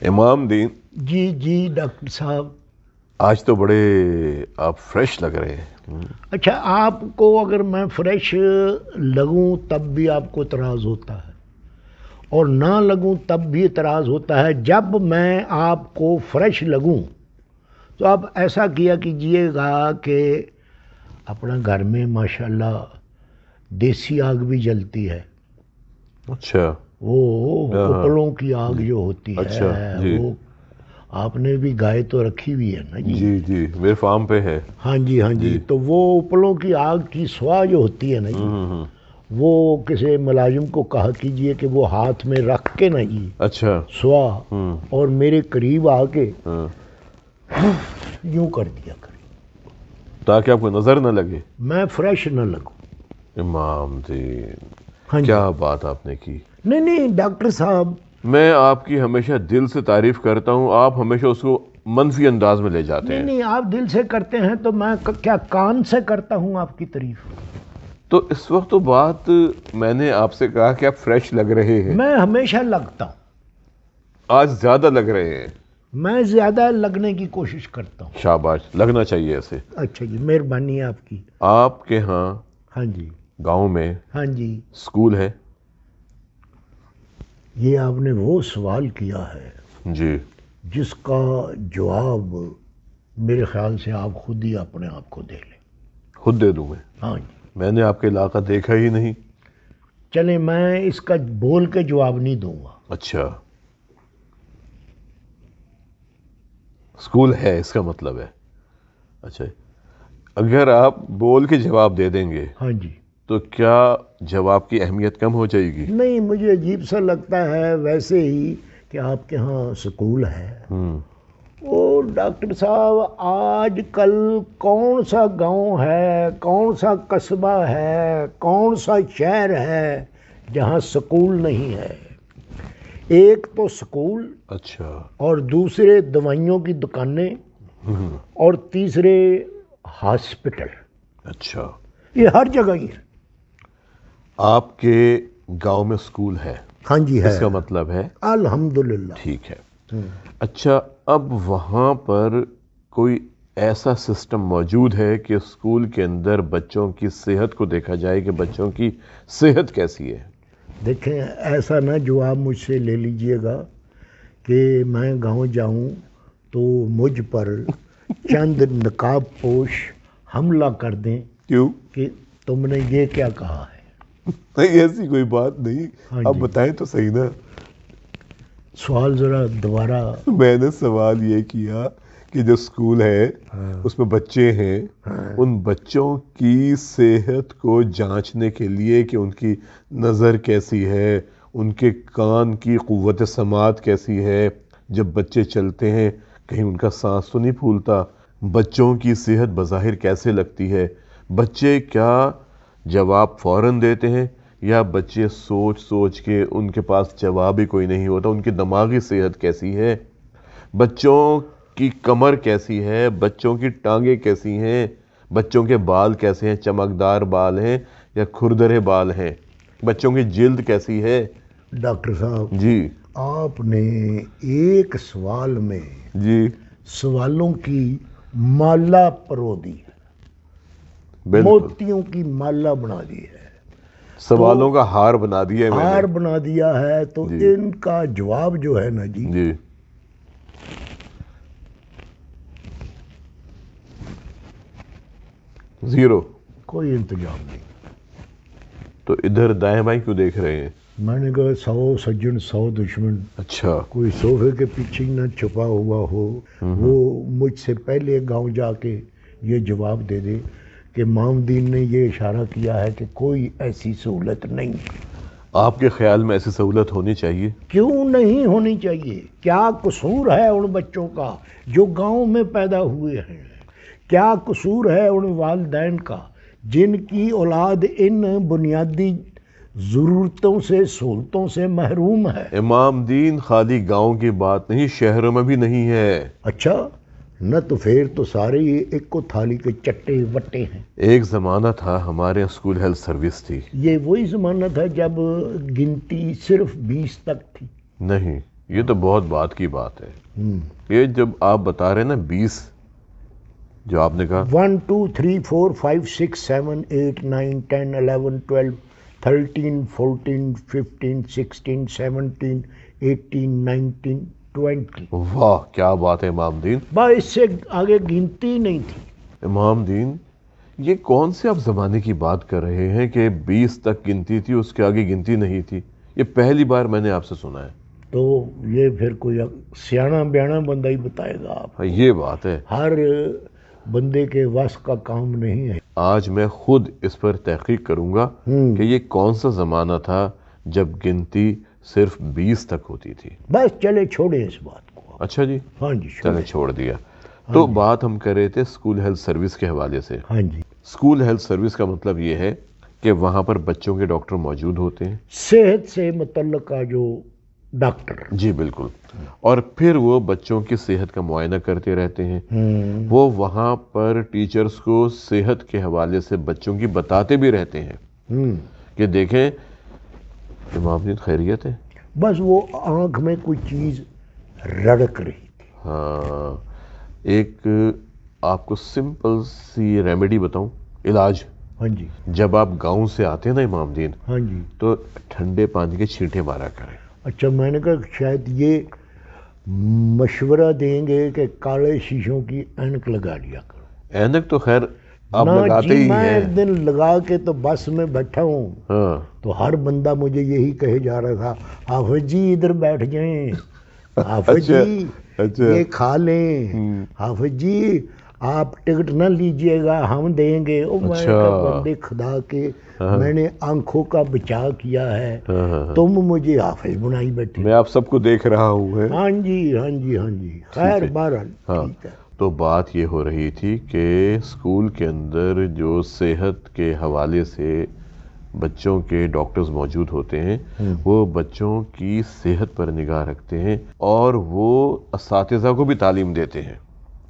امام دین جی جی ڈاکٹر صاحب. آج تو بڑے آپ فریش لگ رہے ہیں. اچھا، آپ کو اگر میں فریش لگوں تب بھی آپ کو اعتراض ہوتا ہے، اور نہ لگوں تب بھی اعتراض ہوتا ہے. جب میں آپ کو فریش لگوں تو آپ ایسا کیا کیجئے گا کہ اپنا گھر میں ماشاءاللہ دیسی آگ بھی جلتی ہے. اچھا. وہ اپلوں کی آگ جو ہوتی اچھا ہے، جی وہ آپ نے بھی گائے تو رکھی ہوئی ہے نا جی؟ جی جی میرے فارم پہ ہے. ہاں جی ہاں جی. تو وہ اپلوں کی آگ کی سوا جو ہوتی ہے نا جی، وہ کسی ملازم کو کہا کیجئے کہ وہ ہاتھ میں رکھ کے نا جی اچھا. سوا اور میرے قریب آ کے ہاں. یوں کر دیا کرے تاکہ آپ کو نظر نہ لگے. میں فریش نہ لگوں. امام دین ہاں جی. کیا بات آپ نے کی. نہیں ڈاکٹر صاحب، میں آپ کی ہمیشہ دل سے تعریف کرتا ہوں، آپ ہمیشہ اس کو منفی انداز میں لے جاتے ہیں. نہیں آپ دل سے کرتے ہیں تو میں کیا کان سے کرتا ہوں آپ کی تعریف؟ تو اس وقت تو بات میں نے آپ سے کہا کہ آپ فریش لگ رہے ہیں. میں ہمیشہ لگتا ہوں. آج زیادہ لگ رہے ہیں. میں زیادہ لگنے کی کوشش کرتا ہوں. شاباش، لگنا چاہیے ایسے. اچھا جی، مہربانی ہے آپ کی. آپ کے ہاں ہاں جی. گاؤں میں ہاں جی. اسکول ہے؟ یہ آپ نے وہ سوال کیا ہے جی. جس کا جواب میرے خیال سے آپ خود ہی اپنے آپ کو دے لیں. خود دے دوں میں؟ ہاں جی. میں نے آپ کے علاقہ دیکھا ہی نہیں. چلیں، میں اس کا بول کے جواب نہیں دوں گا. اچھا، اسکول ہے اس کا مطلب ہے. اچھا، اگر آپ بول کے جواب دے دیں گے ہاں جی. تو کیا جواب کی اہمیت کم ہو جائے گی؟ نہیں، مجھے عجیب سا لگتا ہے ویسے ہی کہ آپ کے ہاں سکول ہے. اور ڈاکٹر صاحب، آج کل کون سا گاؤں ہے، کون سا قصبہ ہے، کون سا شہر ہے جہاں سکول نہیں ہے؟ ایک تو سکول، اچھا. اور دوسرے دوائیوں کی دکانیں، اور تیسرے ہاسپٹل. اچھا، یہ ہر جگہ ہی ہے. آپ کے گاؤں میں سکول ہے؟ ہاں جی ہے. اس کا مطلب ہے الحمدللہ. ٹھیک ہے. اچھا، اب وہاں پر کوئی ایسا سسٹم موجود ہے کہ اسکول کے اندر بچوں کی صحت کو دیکھا جائے کہ بچوں کی صحت کیسی ہے؟ دیکھیں، ایسا نہ جو آپ مجھ سے لے لیجئے گا کہ میں گاؤں جاؤں تو مجھ پر چند نقاب پوش حملہ کر دیں کیوں؟ کہ تم نے یہ کیا کہا ہے. نہیں، ایسی کوئی بات نہیں. آپ بتائیں تو صحیح نا. سوال ذرا دوبارہ. میں نے سوال یہ کیا کہ جو اسکول ہے اس میں بچے ہیں، ان بچوں کی صحت کو جانچنے کے لیے کہ ان کی نظر کیسی ہے، ان کے کان کی قوت سماعت کیسی ہے، جب بچے چلتے ہیں کہیں ان کا سانس تو نہیں پھولتا، بچوں کی صحت بظاہر کیسے لگتی ہے، بچے کیا جواب فوراً دیتے ہیں یا بچے سوچ سوچ کے ان کے پاس جواب ہی کوئی نہیں ہوتا، ان کی دماغی صحت کیسی ہے، بچوں کی کمر کیسی ہے، بچوں کی ٹانگیں کیسی ہیں، بچوں کے بال کیسے ہیں، چمکدار بال ہیں یا کھردرے بال ہیں، بچوں کی جلد کیسی ہے. ڈاکٹر صاحب جی آپ نے ایک سوال میں جی سوالوں کی مالا پرو دی ہے، بالکل موتیوں کی مالا بنا دی ہے، سوالوں کا ہار بنا دیا ہے میں نے. ہار بنا دیا ہے. تو جی ان کا جواب جو ہے نا جی، جی زیرو. کوئی انتظام نہیں. تو ادھر دائیں بائیں کیوں دیکھ رہے ہیں؟ میں نے کہا 100 سجن 100 دشمن، اچھا. کوئی صوفے کے پیچھے نہ چھپا ہوا ہو. وہ مجھ سے پہلے گاؤں جا کے یہ جواب دے دے کہ امام دین نے یہ اشارہ کیا ہے کہ کوئی ایسی سہولت نہیں. آپ کے خیال میں ایسی سہولت ہونی چاہیے؟ کیوں نہیں ہونی چاہیے؟ کیا قصور ہے ان بچوں کا جو گاؤں میں پیدا ہوئے ہیں؟ کیا قصور ہے ان والدین کا جن کی اولاد ان بنیادی ضرورتوں سے، سہولتوں سے محروم ہے؟ امام دین خالی گاؤں کی بات نہیں، شہروں میں بھی نہیں ہے. اچھا، نہ تو پھر تو سارے ایک کو تھالی کے چٹے وٹے ہیں. ایک زمانہ تھا ہمارے اسکول ہیلتھ سروس تھی. یہ وہی زمانہ تھا جب گنتی صرف 20 تک تھی. نہیں، یہ تو بہت بات کی بات ہے. یہ جب آپ بتا رہے ہیں نا 20 جو آپ نے کہا 1 2 3 4 5 6 7 8 9 10 11 12 13 14 15 16 17 18 19 20. واہ کیا بات ہے امام دین. بس اس سے آگے گنتی نہیں تھی. امام دین یہ کون سے آپ زمانے کی بات کر رہے ہیں کہ 20 تک گنتی تھی اس کے آگے گنتی نہیں تھی؟ یہ پہلی بار میں نے آپ سے سنا ہے. تو یہ پھر کوئی سیاح بیانا بندہ ہی بتائے گا آپ. یہ بات ہے. ہر بندے کے وس کا کام نہیں ہے. آج میں خود اس پر تحقیق کروں گا کہ یہ کون سا زمانہ تھا جب گنتی صرف 20 تک ہوتی تھی. بس چلے چھوڑے اس بات کو. اچھا جی. ہاں جی چلے چھوڑ دیا. تو بات ہم کر رہے تھے اسکول ہیلتھ سروس کے حوالے سے. ہاں جی. اسکول ہیلتھ سروس کا مطلب یہ ہے کہ وہاں پر بچوں کے ڈاکٹر موجود ہوتے ہیں. صحت سے متعلقہ جو ڈاکٹر. جی بالکل. اور پھر وہ بچوں کی صحت کا معائنہ کرتے رہتے ہیں. وہ وہاں پر ٹیچرز کو صحت کے حوالے سے بچوں کی بتاتے بھی رہتے ہیں کہ دیکھیں امام دین خیریت ہے. بس وہ آنکھ میں کوئی چیز رڑک رہی تھی. ہاں ایک آپ کو سمپل سی ریمیڈی بتاؤں، علاج. ہاں جی. جب آپ گاؤں سے آتے ہیں نا امام دین، ہاں جی. تو ٹھنڈے پانی کے چھینٹے مارا کریں. اچھا میں نے کہا شاید یہ مشورہ دیں گے کہ کالے شیشوں کی اینک لگا لیا کرو. اینک تو خیر آپ لگاتے ہی میں ہیں. ایک دن لگا کے تو بس میں بیٹھا ہوں ہاں تو ہر بندہ مجھے یہی کہے جا رہا تھا حافظ جی ادھر بیٹھ جائیں، حافظ جی یہ کھا لیں، حافظ جی آپ ٹکٹ نہ لیجئے گا ہم دیں گے. میں نے کہا بندے خدا کے میں نے آنکھوں کا بچاؤ کیا ہے، تم مجھے حافظ بنائی بیٹھے. میں آپ سب کو دیکھ رہا ہوں. ہاں جی ہاں جی ہاں جی. خیر بہرحال ٹھیک ہے. تو بات یہ ہو رہی تھی کہ اسکول کے اندر جو صحت کے حوالے سے بچوں کے ڈاکٹرز موجود ہوتے ہیں وہ بچوں کی صحت پر نگاہ رکھتے ہیں اور وہ اساتذہ کو بھی تعلیم دیتے ہیں.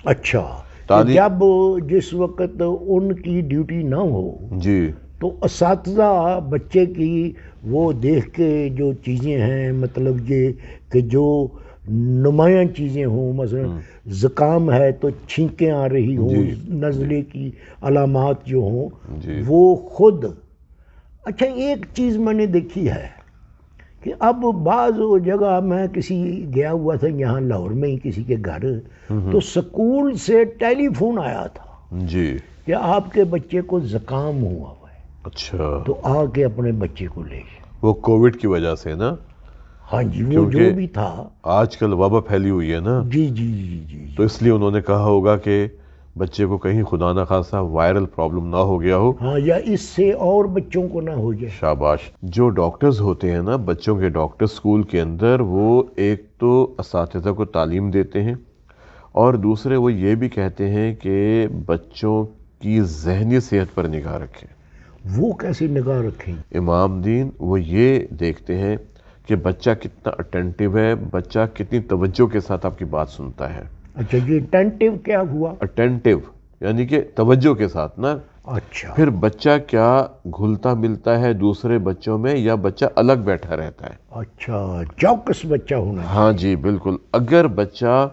اچھا جب جس وقت ان کی ڈیوٹی نہ ہو جی تو اساتذہ بچے کی وہ دیکھ کے جو چیزیں ہیں مطلب یہ کہ جو نمایاں چیزیں ہوں، مثلا زکام ہے تو چھینکیں آ رہی ہوں، نزلے کی علامات جو ہوں وہ خود. اچھا ایک چیز میں نے دیکھی ہے کہ اب بعض جگہ میں کسی گیا ہوا تھا یہاں لاہور میں ہی کسی کے گھر، تو سکول سے ٹیلی فون آیا تھا جی کہ آپ کے بچے کو زکام ہوا ہوا ہے. اچھا تو آ کے اپنے بچے کو لے جائے. وہ کووڈ کی وجہ سے نا. ہاں جی وہ جو بھی تھا آج کل وبا پھیلی ہوئی ہے نا. جی جی جی جی. تو اس لیے انہوں نے کہا ہوگا کہ بچے کو کہیں خدا نہ خاصا وائرل پرابلم نہ ہو گیا ہو. ہاں یا اس سے اور بچوں کو نہ ہو جائے. شاباش. جو ڈاکٹرز ہوتے ہیں نا بچوں کے ڈاکٹر اسکول کے اندر، وہ ایک تو اساتذہ کو تعلیم دیتے ہیں اور دوسرے وہ یہ بھی کہتے ہیں کہ بچوں کی ذہنی صحت پر نگاہ رکھیں. وہ کیسے نگاہ رکھیں؟ امام دین وہ یہ دیکھتے ہیں کہ بچہ کتنا اٹینٹیو ہے، بچہ کتنی توجہ کے ساتھ آپ کی بات سنتا ہے. اچھا یہ اٹینٹیو کیا ہوا؟ اٹینٹیو یعنی کہ توجہ کے ساتھ نا. اچھا. پھر بچہ کیا گھلتا ملتا ہے دوسرے بچوں میں یا بچہ الگ بیٹھا رہتا ہے. اچھا چوکس بچہ ہونا. ہاں جی بالکل. اگر بچہ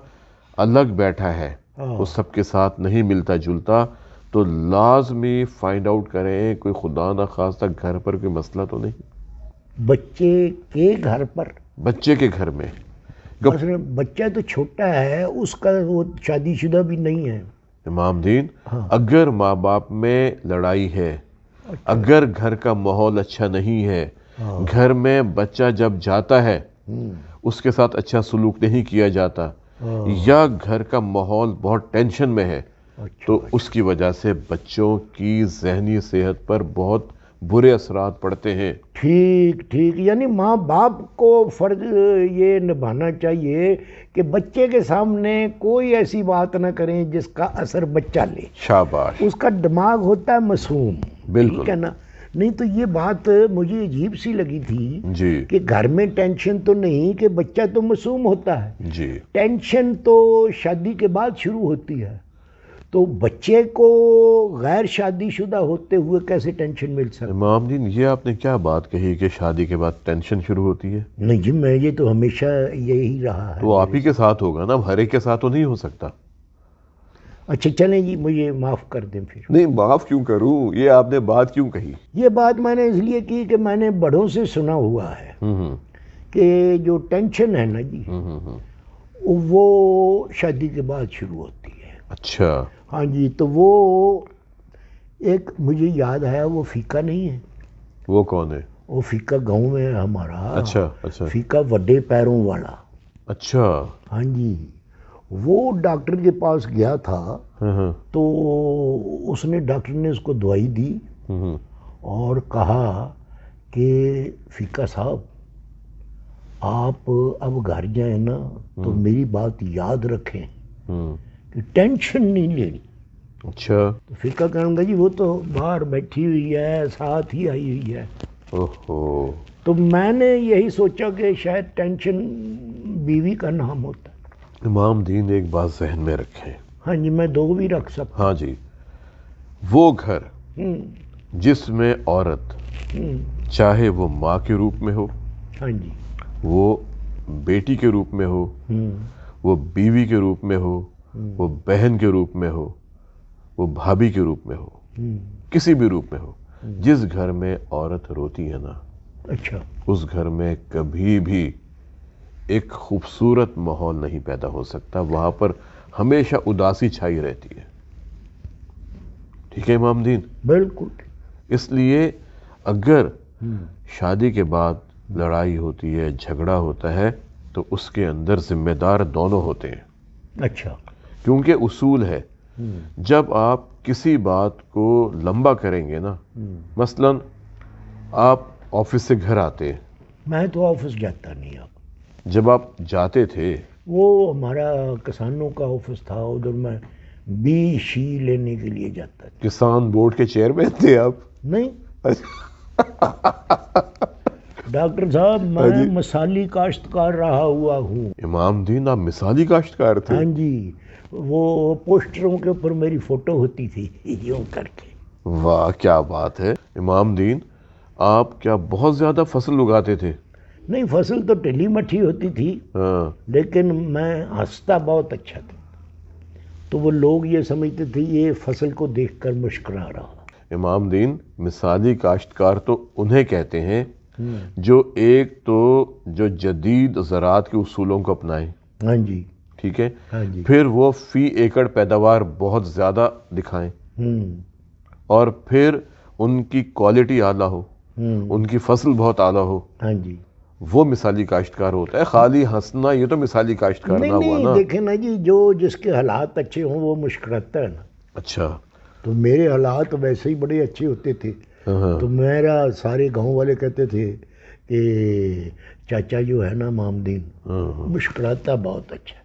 الگ بیٹھا ہے وہ سب کے ساتھ نہیں ملتا جلتا تو لازمی فائنڈ آؤٹ کریں کوئی خدا نہ خواستہ گھر پر کوئی مسئلہ تو نہیں. بچے کے گھر پر؟ بچے کے گھر میں. بچہ تو چھوٹا ہے، اس کا وہ شادی شدہ بھی نہیں ہے. امام دین اگر ماں باپ میں لڑائی ہے، اگر گھر کا ماحول اچھا نہیں ہے، گھر میں بچہ جب جاتا ہے اس کے ساتھ اچھا سلوک نہیں کیا جاتا یا گھر کا ماحول بہت ٹینشن میں ہے تو اس کی وجہ سے بچوں کی ذہنی صحت پر بہت برے اثرات پڑتے ہیں. ٹھیک ٹھیک. یعنی ماں باپ کو فرض یہ نبھانا چاہیے کہ بچے کے سامنے کوئی ایسی بات نہ کریں جس کا اثر بچہ لے. شاباش. اس کا دماغ ہوتا ہے معصوم. بالکل. ٹھیک ہے نا. نہیں تو یہ بات مجھے عجیب سی لگی تھی جی کہ گھر میں ٹینشن تو نہیں کہ بچہ تو معصوم ہوتا ہے. جی. ٹینشن تو شادی کے بعد شروع ہوتی ہے. تو بچے کو غیر شادی شدہ ہوتے ہوئے کیسے ٹینشن مل سکتی؟ امام دین یہ آپ نے کیا بات کہی کہ شادی کے بعد ٹینشن شروع ہوتی ہے؟ نہیں جی، میں یہ تو ہمیشہ یہی رہا ہے. تو آپ ہی کے ساتھ ہوگا نا، ہر ایک کے ساتھ تو نہیں ہو سکتا. اچھا چلیں جی، مجھے معاف کر دیں پھر. نہیں معاف کیوں کروں، یہ آپ نے بات کیوں کہی؟ یہ بات میں نے اس لیے کی کہ میں نے بڑوں سے سنا ہوا ہے کہ جو ٹینشن ہے نا جی وہ شادی کے بعد شروع ہوتی ہے. اچھا. ہاں جی، تو وہ ایک مجھے یاد ہے، وہ فیقہ نہیں ہے. وہ کون ہے؟ وہ فیقہ گاؤں میں ہے ہمارا. اچھا اچھا. فیقہ وڈے پیروں والا. اچھا. ہاں جی، وہ ڈاکٹر کے پاس گیا تھا تو اس نے، ڈاکٹر نے اس کو دوائی دی اور کہا کہ فیقہ صاحب آپ اب گھر جائیں نا تو میری بات یاد رکھیں کہ ٹینشن نہیں لینی. اچھا. تو فیقہ کہنے لگا جی وہ تو باہر بیٹھی ہوئی ہے، ساتھ ہی آئی ہوئی ہے. اوہو. تو میں نے یہی سوچا کہ شاید ٹینشن بیوی کا نام ہوتا ہے. امام دین ایک بات ذہن میں رکھیں. ہاں جی، میں دو بھی رکھ سکتا. ہاں جی، وہ گھر جس میں عورت چاہے وہ ماں کے روپ میں ہو، ہاں جی، وہ بیٹی کے روپ میں ہو، وہ بیوی کے روپ میں ہو، وہ بہن کے روپ میں ہو، وہ بھابھی کے روپ میں ہو، کسی بھی روپ میں ہو، جس گھر میں عورت روتی ہے نا، اچھا، اس گھر میں کبھی بھی ایک خوبصورت ماحول نہیں پیدا ہو سکتا. وہاں پر ہمیشہ اداسی چھائی رہتی ہے. ٹھیک ہے امام دین؟ بالکل. اس لیے اگر شادی کے بعد لڑائی ہوتی ہے، جھگڑا ہوتا ہے، تو اس کے اندر ذمہ دار دونوں ہوتے ہیں. اچھا. کیونکہ اصول ہے جب آپ کسی بات کو لمبا کریں گے نا، مثلا آپ آفس سے گھر آتے، میں تو آفس جاتا نہیں. اب جب آپ جاتے تھے، وہ ہمارا کسانوں کا آفس تھا، ادھر میں بی شی لینے کے لیے جاتا تھا. کسان بورڈ کے چیئرمین تھے آپ؟ نہیں ڈاکٹر صاحب، میں مثالی کاشتکار رہا ہوا ہوں. امام دین آپ مثالی کاشتکار تھے؟ ہاں جی، وہ پوسٹروں کے اوپر میری فوٹو ہوتی تھی یوں کر کے. واہ کیا بات ہے. امام دین آپ کیا بہت زیادہ فصل اگاتے تھے؟ نہیں، فصل تو ٹلی مٹھی ہوتی تھی، لیکن میں ہنستا بہت اچھا تھا. تو وہ لوگ یہ سمجھتے تھے یہ فصل کو دیکھ کر مسکرا رہا. امام دین مثالی کاشتکار تو انہیں کہتے ہیں جو ایک تو جو جدید زراعت کے اصولوں کو اپنائیں. ہاں جی. ٹھیک ہے. ہاں جی. پھر وہ فی ایکڑ پیداوار بہت زیادہ دکھائیں، اور پھر ان کی کوالٹی اعلیٰ ہو، ان کی فصل بہت اعلیٰ ہو. ہاں جی. وہ مثالی کاشتکار ہوتا ہے. خالی ہنسنا یہ تو مثالی کاشتکار نہ ہوا نا. دیکھیں نا جی، جو جس کے حالات اچھے ہوں وہ مسکراتا ہے نا. اچھا. تو میرے حالات ویسے ہی بڑے اچھے ہوتے تھے، تو میرا سارے گاؤں والے کہتے تھے کہ چاچا جو ہے نا امام دین مسکراتا بہت اچھا.